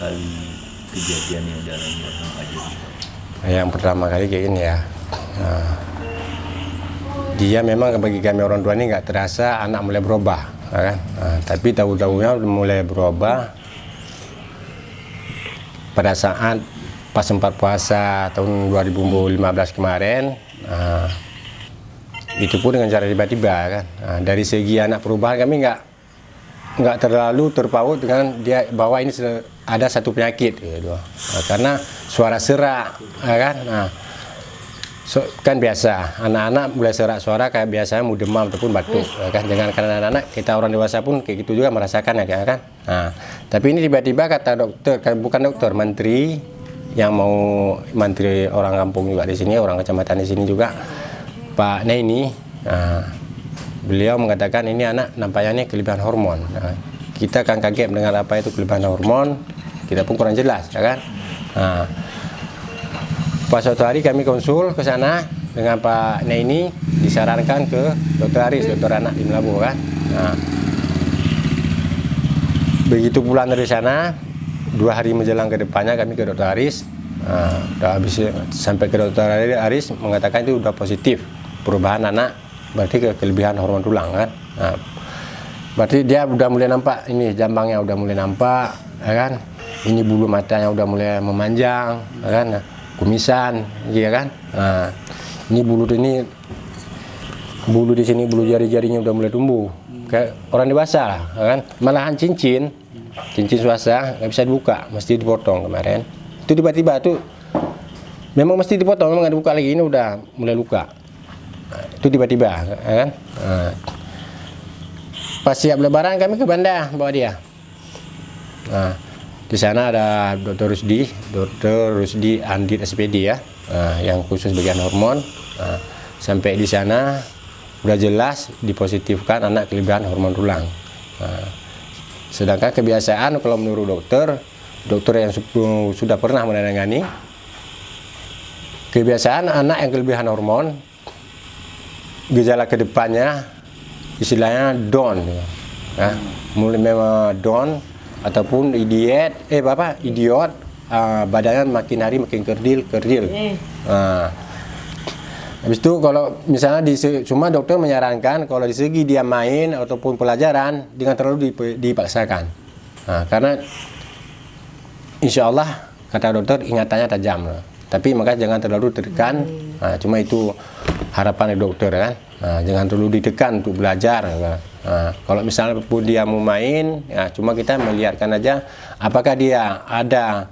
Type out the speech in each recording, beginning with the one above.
kali kejadian yang dialami Abang aja? Yang pertama kali kayak gini ya, dia memang bagi kami orang tua ini nggak terasa anak mulai berubah, kan? Tapi tahu-tahunya mulai berubah pada saat pas sempat puasa tahun 2015 kemarin. Itu pun dengan cara tiba-tiba kan. Dari segi anak perubahan kami nggak terlalu terpaut dengan dia bahwa ini ada satu penyakit gitu. Karena suara serak kan. Kan biasa anak-anak mulai serak suara kayak biasanya mau demam ataupun batuk kan. Dengan karena anak-anak kita orang dewasa pun kayak gitu juga merasakan ya kan. Tapi ini tiba-tiba kata dokter, kan bukan dokter, menteri yang mau menteri orang kampung juga di sini, orang kecamatan di sini juga, Pak Neni. Beliau mengatakan ini anak nampaknya ini kelebihan hormon. Kita kan kaget dengan apa itu kelebihan hormon, kita pun kurang jelas ya kan. Pas suatu hari kami konsul ke sana dengan Pak Neni, disarankan ke Dokter Aris, dokter anak di Melabuh kan. Begitu pulang dari sana, 2 hari menjelang ke depannya kami ke Dokter Aris. Udah habis sampai ke Dokter Aris mengatakan itu udah positif perubahan anak, berarti kelebihan hormon tulang kan. Berarti dia udah mulai nampak ini jambangnya udah mulai nampak ya kan. Ini bulu matanya udah mulai memanjang ya kan. Kumisan ya kan. Ini bulu di sini bulu jari-jarinya udah mulai tumbuh kayak orang dewasa lah ya kan. Malahan cincin swasta nggak bisa dibuka, mesti dipotong kemarin. Itu tiba-tiba tuh memang mesti dipotong, memang nggak dibuka lagi, ini udah mulai luka. Itu tiba-tiba ya kan. Pas siap lebaran kami ke Banda bawa dia. Di sana ada Dr. Rusdi Andit SPD ya, yang khusus bagian hormon. Sampai di sana udah jelas dipositifkan anak kelebihan hormon tulang. Sedangkan kebiasaan kalau menurut dokter yang sudah pernah menangani, kebiasaan anak yang kelebihan hormon, gejala kedepannya istilahnya down, ya. Mulai memang down ataupun idiot, badannya makin hari makin kerdil. Habis itu kalau misalnya cuma dokter menyarankan kalau di segi dia main ataupun pelajaran jangan terlalu dipaksakan. Karena insya Allah kata dokter ingatannya tajam. Tapi maka jangan terlalu ditekan. Cuma itu harapan dokter kan. Jangan terlalu ditekan untuk belajar. Kalau misalnya pun dia mau main, ya cuma kita melihatkan aja apakah dia ada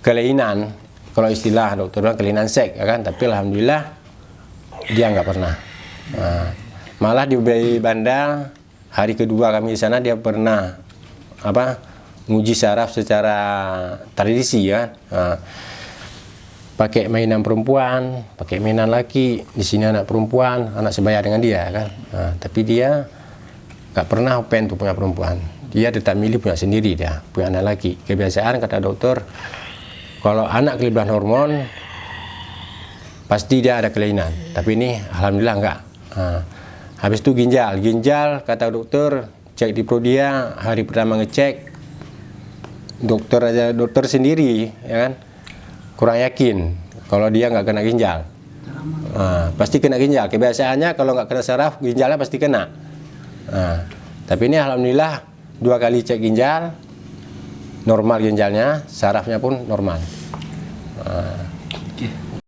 kelainan. Kalau istilah dokter bilang kelainan seks, ya kan? Tapi alhamdulillah dia nggak pernah. Malah di Banda hari kedua kami di sana dia pernah nguji saraf secara tradisi ya. Pakai mainan perempuan, pakai mainan laki, di sini anak perempuan, anak sebaya dengan dia kan. Tapi dia nggak pernah open tuh punya perempuan. Dia tetap milih punya sendiri, dia punya anak laki. Kebiasaan kata dokter, kalau anak kelebihan hormon pasti dia ada kelainan, tapi ini alhamdulillah enggak. Habis itu ginjal kata dokter cek di Prodia, hari pertama ngecek dokter sendiri ya kan kurang yakin kalau dia nggak kena ginjal. Pasti kena ginjal, kebiasaannya kalau nggak kena saraf ginjalnya pasti kena. Tapi ini alhamdulillah 2 kali cek ginjal normal ginjalnya, sarafnya pun normal.